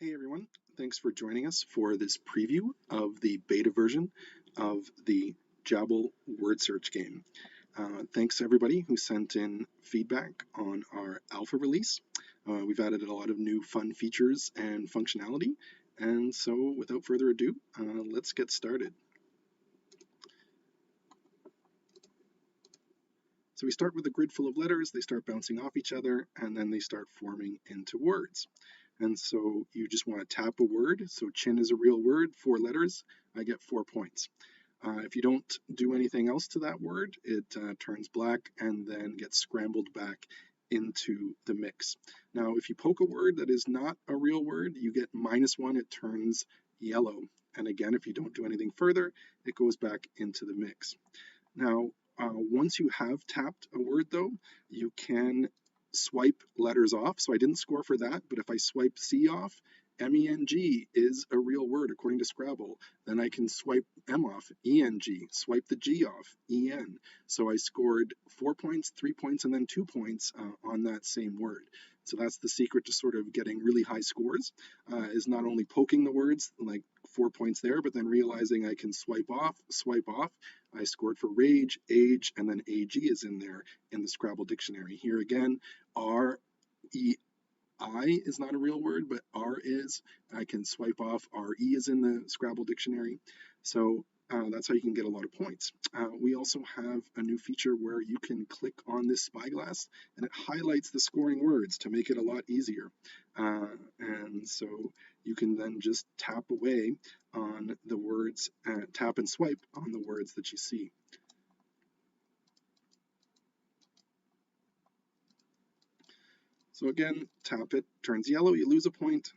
Hey everyone, thanks for joining us for this preview of the beta version of the Jabble word search game. Thanks everybody who sent in feedback on our alpha release. We've added a lot of new fun features and functionality, and so without further ado, let's get started. So we start with a grid full of letters, they start bouncing off each other, and then they start forming into words. And so you just want to tap a word. So chin is a real word, 4 letters, I get 4 points. If you don't do anything else to that word, it turns black and then gets scrambled back into the mix. Now, if you poke a word that is not a real word, you get -1, it turns yellow. And again, if you don't do anything further, it goes back into the mix. Now, once you have tapped a word though, you can swipe letters off. So I didn't score for that, but if I swipe C off, MENG is a real word according to Scrabble. Then I can swipe M off, ENG, swipe the G off, EN. So I scored 4 points, 3 points, and then 2 points on that same word. So that's the secret to sort of getting really high scores, is not only poking the words, like 4 points there, but then realizing I can swipe off. I scored for rage, age, and then AG is in there in the Scrabble dictionary. Here again, R-E-I is not a real word, but R is. I can swipe off. R-E is in the Scrabble dictionary. So that's how you can get a lot of points. We also have a new feature where you can click on this spyglass and it highlights the scoring words to make it a lot easier. And so you can then just tap away on the words, tap and swipe on the words that you see. So again, tap it, turns yellow, you lose a point.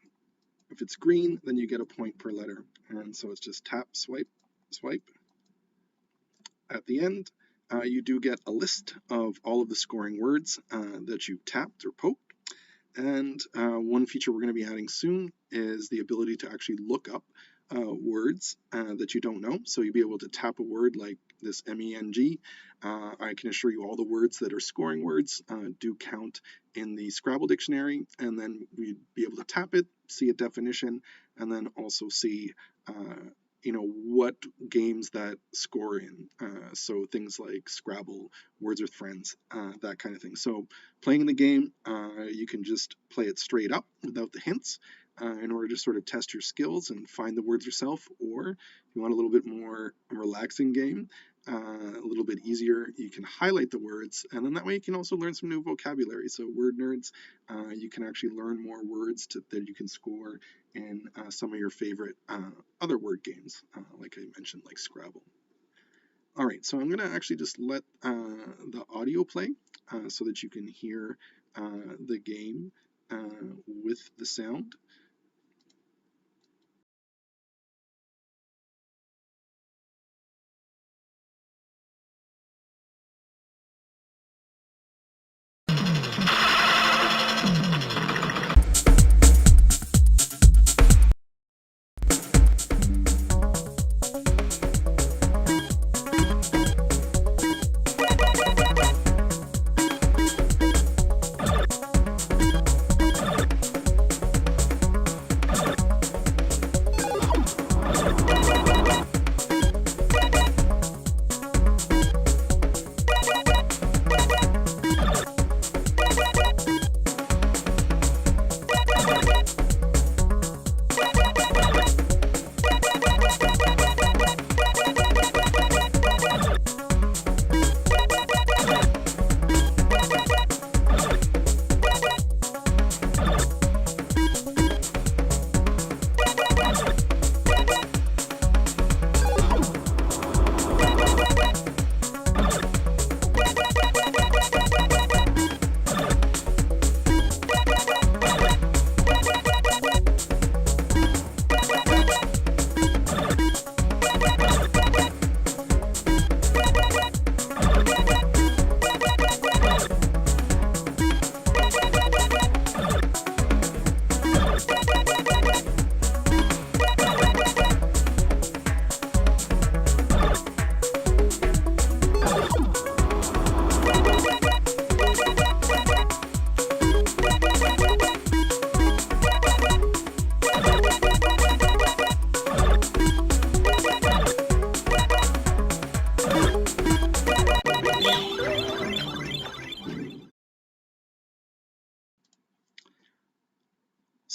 If it's green, then you get a point per letter. And so it's just tap, swipe, swipe. At the end, you do get a list of all of the scoring words that you tapped or poked. And one feature we're going to be adding soon is the ability to actually look up words that you don't know. So you'll be able to tap a word like this MENG. I can assure you all the words that are scoring words do count in the Scrabble dictionary, and then we'd be able to tap it, see a definition, and then also see what games that score in. So things like Scrabble, Words with Friends, that kind of thing. So playing the game, you can just play it straight up without the hints in order to sort of test your skills and find the words yourself. Or if you want a little bit more relaxing game, a little bit easier, you can highlight the words, and then that way you can also learn some new vocabulary. So word nerds, you can actually learn more words that you can score in some of your favorite other word games, like I mentioned, like Scrabble. All right, so I'm going to actually just let the audio play so that you can hear the game with the sound.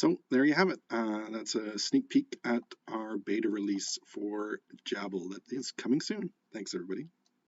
So there you have it. That's a sneak peek at our beta release for Jabble that is coming soon. Thanks, everybody.